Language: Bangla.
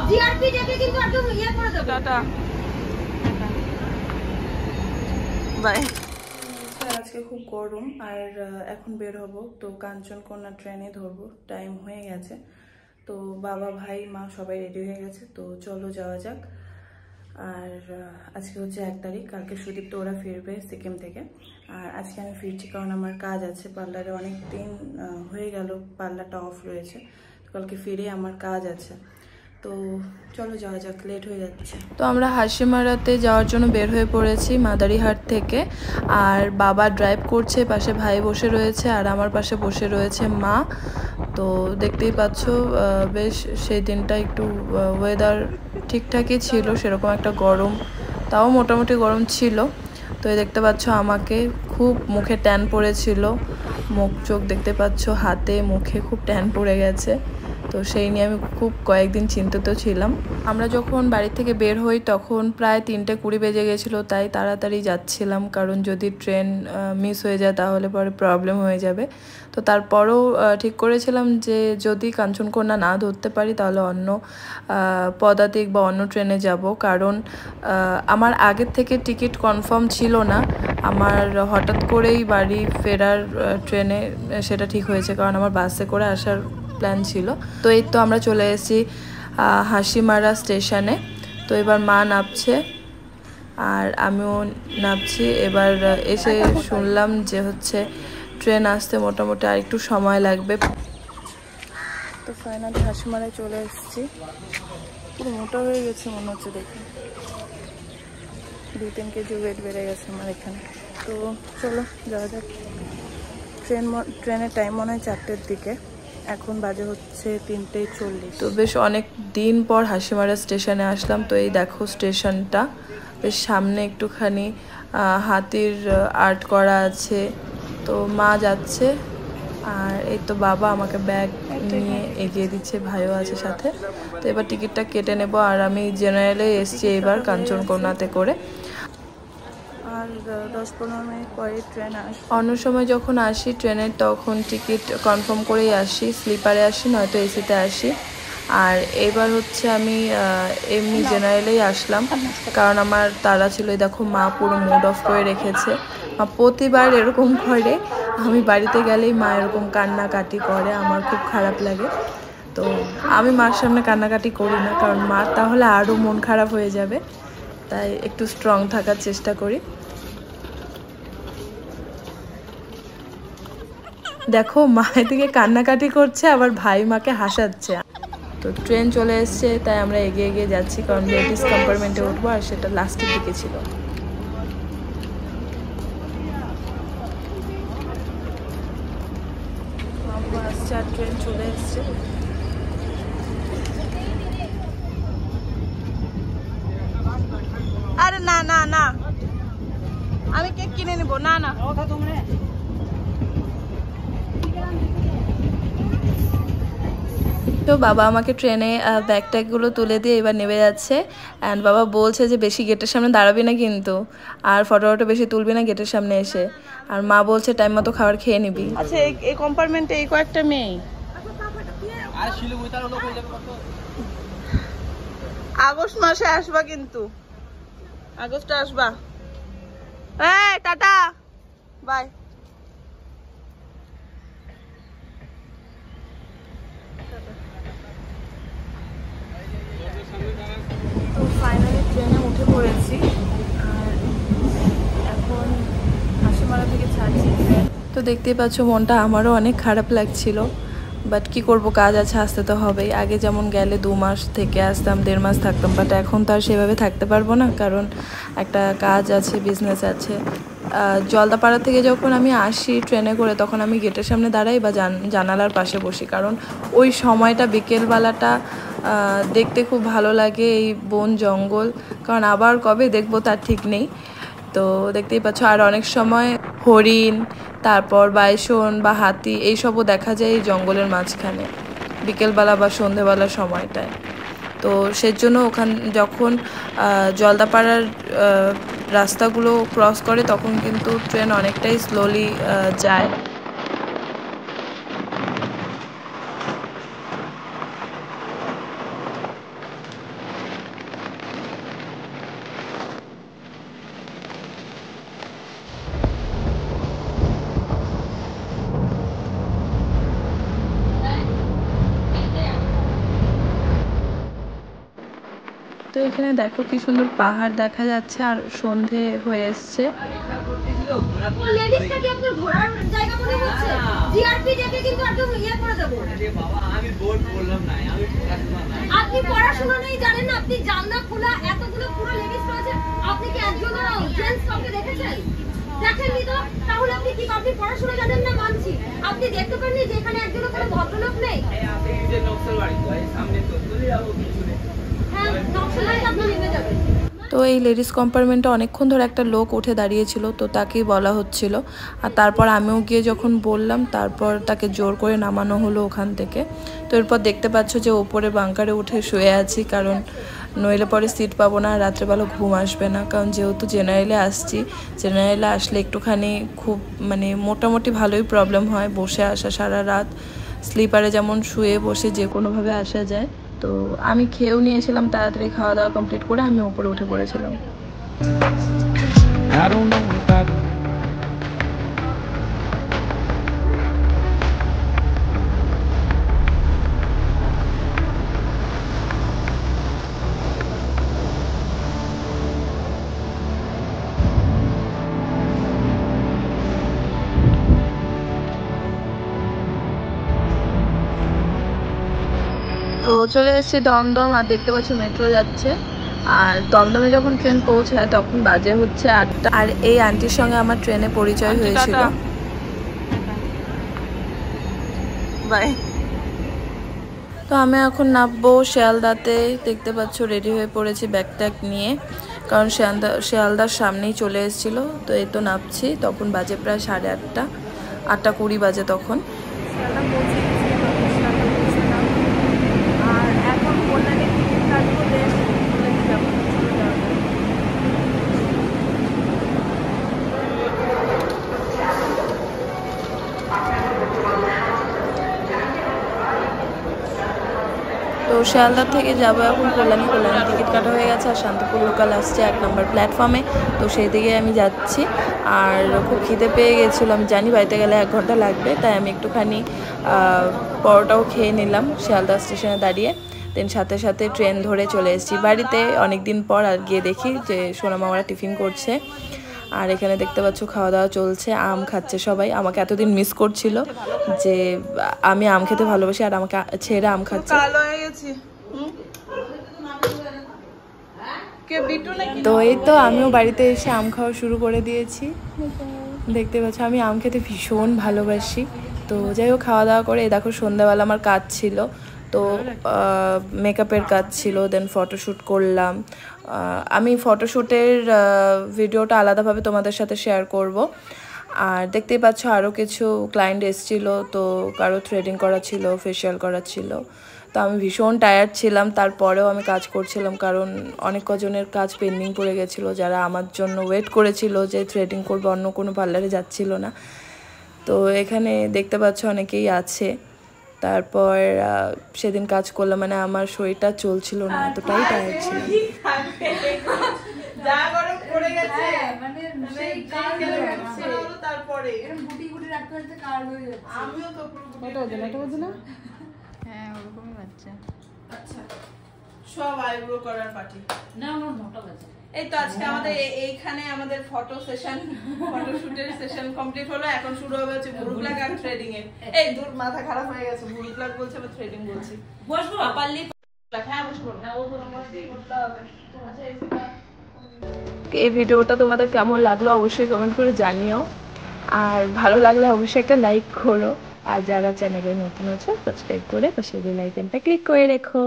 জিআরপি দেখে কিন্তু একদম ইয়ে করে দেব। Tata bye. আজকে খুব গরম আর এখন বের হব, তো কাঞ্চনকন্যা ট্রেনে ধরবো, টাইম হয়ে গেছে। তো বাবা ভাই মা সবাই রেডি হয়ে গেছে, তো চলো যাওয়া যাক। আর আজকে হচ্ছে 1 তারিখ, কালকে সুদীপ তো ওরা ফিরবে সিকিম থেকে। আর আজকে আমি ফিরছি কারণ আমার কাজ আছে পার্লারে, অনেক দিন হয়ে গেল পার্লারটা অফ রয়েছে, তো কালকে ফিরে আমার কাজ আছে। তো চলো যাওয়া যাক, লেট হয়ে যাচ্ছে। তো আমরা হাসিমারাতে যাওয়ার জন্য বের হয়ে পড়েছি মাদারিহাট থেকে। আর বাবা ড্রাইভ করছে, পাশে ভাই বসে রয়েছে আর আমার পাশে বসে রয়েছে মা। তো দেখতেই পাচ্ছ বেশ সেই দিনটা একটু ওয়েদার ঠিকঠাকই ছিল, সেরকম একটা গরম, তাও মোটামুটি গরম ছিল। তো এই দেখতে পাচ্ছ আমাকে, খুব মুখে ট্যান পড়েছিল, মুখ চোখ দেখতে পাচ্ছ, হাতে মুখে খুব ট্যান পড়ে গেছে। তো সেই নিয়ে আমি খুব কয়েকদিন চিন্তিত ছিলাম। আমরা যখন বাড়ি থেকে বের হই তখন প্রায় 3:20 বেজে গেছিলো, তাই তাড়াতাড়ি যাচ্ছিলাম, কারণ যদি ট্রেন মিস হয়ে যায় তাহলে পরে প্রবলেম হয়ে যাবে। তো তারপরেও ঠিক করেছিলাম যে যদি কাঞ্চনকন্যা না ধরতে পারি তাহলে অন্য পদাতিক বা অন্য ট্রেনে যাব, কারণ আমার আগের থেকে টিকিট কনফার্ম ছিল না। আমার হঠাৎ করেই বাড়ি ফেরার ট্রেনে সেটা ঠিক হয়েছে, কারণ আমার বাসে করে আসার প্ল্যান ছিল। তো এই তো আমরা চলে এসেছি হাসিমারা স্টেশনে। তো এবার মা নামছে আর আমিও নামছি। এবার এসে শুনলাম যে হচ্ছে ট্রেন আসতে মোটামুটি আর একটু সময় লাগবে। তো ফাইনালি হাসিমারায় চলে এসেছি। পুরো মোটা হয়ে গেছে মনে হচ্ছে, দেখে 2-3 কেজি ওয়েট বেড়ে গেছে আমার এখানে। তো চলো যাওয়া যাক। ট্রেনের টাইম মনে হয় 4টের দিকে, এখন বাজে হচ্ছে 3:40। তো বেশ অনেক দিন পর হাসিমারা স্টেশনে আসলাম। তো এই দেখো স্টেশনটা, বেশ সামনে একটুখানি হাতির আর্ট করা আছে। তো মা যাচ্ছে আর এই তো বাবা আমাকে ব্যাগ নিয়ে এগিয়ে দিচ্ছে, ভাইও আছে সাথে। তো এবার টিকিটটা কেটে নেব। আর আমি জেনারেলে এসছি এবার কাঞ্চনকন্যাতে করে। আর 10-15 মিনিট পরে ট্রেন আসে। অন্য সময় যখন আসি ট্রেনের তখন টিকিট কনফার্ম করেই আসি, স্লিপারে আসি নয়তো এসিতে আসি। আর এবার হচ্ছে আমি এমনি জেনারেলেই আসলাম, কারণ আমার তাড়া ছিল। দেখো মা পুরো মুড অফ করে রেখেছে। মা প্রতিবার এরকম করে, আমি বাড়িতে গেলেই মা এরকম কান্নাকাটি করে, আমার খুব খারাপ লাগে। তো আমি মার সামনে কান্নাকাটি করি না, কারণ মার তাহলে আরও মন খারাপ হয়ে যাবে, তাই একটু স্ট্রং থাকার চেষ্টা করি। দেখো মা এদিকে কান্নাকাটি করছে, আবার ভাই মাকে হাসাচ্ছে। তো ট্রেন চলে এসছে, তাই আমরা এগিয়ে এগিয়ে যাচ্ছি, কারণ লেডিস কম্পার্টমেন্টে উঠবো আর সেটা লাস্টের দিকে ছিল। ট্রেন চলে এসছে। আরে না না না, আমি কেক কিনে নেবো। না না, তো বাবা আমাকে ট্রেনে ব্যাগ ট্যাগগুলো তুলে দিয়ে এবার নেমে যাচ্ছে। অ্যান্ড বাবা বলছে যে বেশি গেটের সামনে দাঁড়াবি না কিন্তু, আর ফটো বেশি তুলবি না গেটের সামনে এসে। আর মা বলছে টাইম মতো খাবার খেয়ে নিবি। আচ্ছা এই কম্পার্টমেন্টে এই কয়েকটা মেয়ে, আগস্ট মাসে আসবা কিন্তু, আগস্টে আসবা। এই টাটা বাই। তো ফাইনালি ট্রেনে উঠে পড়েছি আর এখন হাসিমারা থেকে ছাড়ছি ট্রেন। তো দেখতেই পাচ্ছ মনটা আমারও অনেক খারাপ লাগছিল, বাট কি করব, কাজ আছে, আসতে তো হবেই। আগে যেমন গেলে 2 মাস থেকে আসতাম, 1.5 মাস থাকতাম, বাট এখন তো আর সেভাবে থাকতে পারবো না, কারণ একটা কাজ আছে, বিজনেস আছে। জলদাপাড়া থেকে যখন আমি আসি ট্রেনে করে তখন আমি গেটের সামনে দাঁড়াই বা জানালার পাশে বসি, কারণ ওই সময়টা বিকেলবেলাটা দেখতে খুব ভালো লাগে, এই বন জঙ্গল, কারণ আবার কবে দেখবো তার ঠিক নেই। তো দেখতেই পাচ্ছ, আর অনেক সময় হরিণ, তারপর বাইসন বা হাতি এইসবও দেখা যায় এই জঙ্গলের মাঝখানে বিকেলবেলা বা সন্ধেবেলার সময়টায়। তো সেজন্য ওখান যখন জলদাপাড়ার রাস্তাগুলো ক্রস করে তখন কিন্তু ট্রেন অনেকটাই স্লোলি যায়। এখানে দেখো কি সুন্দর পাহাড় দেখা যাচ্ছে আর সন্ধে হয়ে এসছে। আপনি পড়াশোনা নেই জানেন না, আপনি জানলা খোলা এতগুলো পুরো লেডিস রয়েছে, আপনি কি একজন জেন্টস কাউকে দেখেছেন? দেখেননি তো, তাহলে আপনি কি আপনি পড়াশোনা জানেন না মানছি, আপনি দেখতে পারেননি যে এখানে একজন কোনো ভদ্রলোক নেই? হ্যাঁ, নকশালবাড়ি আপনি নেমে যাবেন। তো এই লেডিস কম্পার্টমেন্টে অনেকক্ষণ ধরে একটা লোক উঠে দাঁড়িয়েছিল, তো তাকেই বলা হচ্ছিল। আর তারপর আমিও গিয়ে যখন বললাম, তারপর তাকে জোর করে নামানো হলো ওখান থেকে। তো এরপর দেখতে পাচ্ছ যে ওপরে বাঙ্কারে উঠে শুয়ে আছি, কারণ নইলে পরে সিট পাবো না, রাত্রেবেলা ঘুম আসবে না। কারণ যেহেতু জেনারেলে আসছি, জেনারেলে আসলে একটুখানি খুব মানে মোটামুটি ভালোই প্রবলেম হয় বসে আসা সারা রাত। স্লিপারে যেমন শুয়ে বসে যে কোনোভাবে আসা যায়। তো আমি খেয়েও নিয়েছিলাম, তাড়াতাড়ি খাওয়া দাওয়া কমপ্লিট করে আমি উপরে উঠে পড়েছিলাম। তো চলে এসেছি দমদম, আর দেখতে পাচ্ছি মেট্রো যাচ্ছে। আর দমদমে যখন ট্রেন পৌঁছায় তখন বাজে হচ্ছে 8টা। আর এই আন্টির সঙ্গে আমার ট্রেনে পরিচয় হয়েছিল। বাই। তো আমি এখন নামবো শিয়ালদাতে। দেখতে পাচ্ছ রেডি হয়ে পড়েছি ব্যাগ ট্যাগ নিয়ে, কারণ শিয়ালদার সামনেই চলে এসেছিলো। তো এই তো নামছি, তখন বাজে প্রায় 8:30, 8:20 বাজে তখন। আর এখন কল্যাণীর টিকিট কাটবো, কল্যাণী যাবো। তো শিয়ালদা থেকে যাবো এখন কল্যাণী। কল্যাণী টিকিট কাটা হয়ে গেছে, আর শান্তিপুর লোকাল আসছে 1 নম্বর প্ল্যাটফর্মে। তো সেই দিকে আমি যাচ্ছি। আর খুব খিদে পেয়ে গেছিলো, আমি জানি বাড়িতে গেলে 1 ঘন্টা লাগবে, তাই আমি একটুখানি পরোটাও খেয়ে নিলাম শিয়ালদা স্টেশনে দাঁড়িয়ে। দেন সাথে সাথে ট্রেন ধরে চলে এসেছি বাড়িতে অনেক দিন পর। আর গিয়ে দেখি যে সোনামামারা টিফিন করছে, আর এখানে দেখতে পাচ্ছ খাওয়া দাওয়া চলছে, আম খাচ্ছে সবাই। আমাকে এতদিন মিস করছিল যে আমি আম খেতে ভালোবাসি, আর আমাকে ছেড়ে আম খাচ্ছে। তো এই তো আমিও বাড়িতে এসে আম খাওয়া শুরু করে দিয়েছি। দেখতে পাচ্ছ আমি আম খেতে ভীষণ ভালোবাসি। তো যাই হোক, খাওয়া দাওয়া করে দেখো সন্ধ্যাবেলা আমার কাজ ছিল, তো মেকআপের কাজ ছিল, দেন ফটোশ্যুট করলাম। আমি ফটোশ্যুটের ভিডিওটা আলাদাভাবে তোমাদের সাথে শেয়ার করব। আর দেখতেই পাচ্ছ আরও কিছু ক্লায়েন্ট এসেছিলো, তো কারো থ্রেডিং করা ছিল, ফেশিয়াল করা ছিল। তো আমি ভীষণ টায়ার্ড ছিলাম, তারপরেও আমি কাজ করছিলাম, কারণ অনেক কজনের কাজ পেন্ডিং পড়ে গেছিলো, যারা আমার জন্য ওয়েট করেছিল যে থ্রেডিং করবে, অন্য কোনো পার্লারে যাচ্ছিল না। তো এখানে দেখতে পাচ্ছ অনেকেই আছে। তারপর সেদিন কাজ করলাম, মানে আমার শরীরটা চলছিল না, এতটাই টায়ার্ড ছিল। সব আইব্রো করার পার্টি না, আমার মোটা বাজে। এই তো আজকে আমাদের এইখানে আমাদের ফটো সেশন, ফটোশুটের সেশন কমপ্লিট হলো। এখন শুরু হবে হচ্ছে ব্লু ব্ল্যাক আর থ্রেডিং এর। এই দূর মাথা খারাপ হয়ে গেছে, ব্লু ব্ল্যাক বলছে আবার থ্রেডিং বলছি। বসবো পারলি ব্ল্যাক, হ্যাঁ বসবো না, ও তোর আমার দিয়ে করতে হবে। এই ভিডিওটা তোমাদের কেমন লাগলো অবশ্যই কমেন্ট করে জানিও, আর ভালো লাগলে অবশ্যই একটা লাইক করো, আর যারা চ্যানেলে নতুন আছে সাবস্ক্রাইব করে পাশে বেল আইকনটা ক্লিক করে রেখো।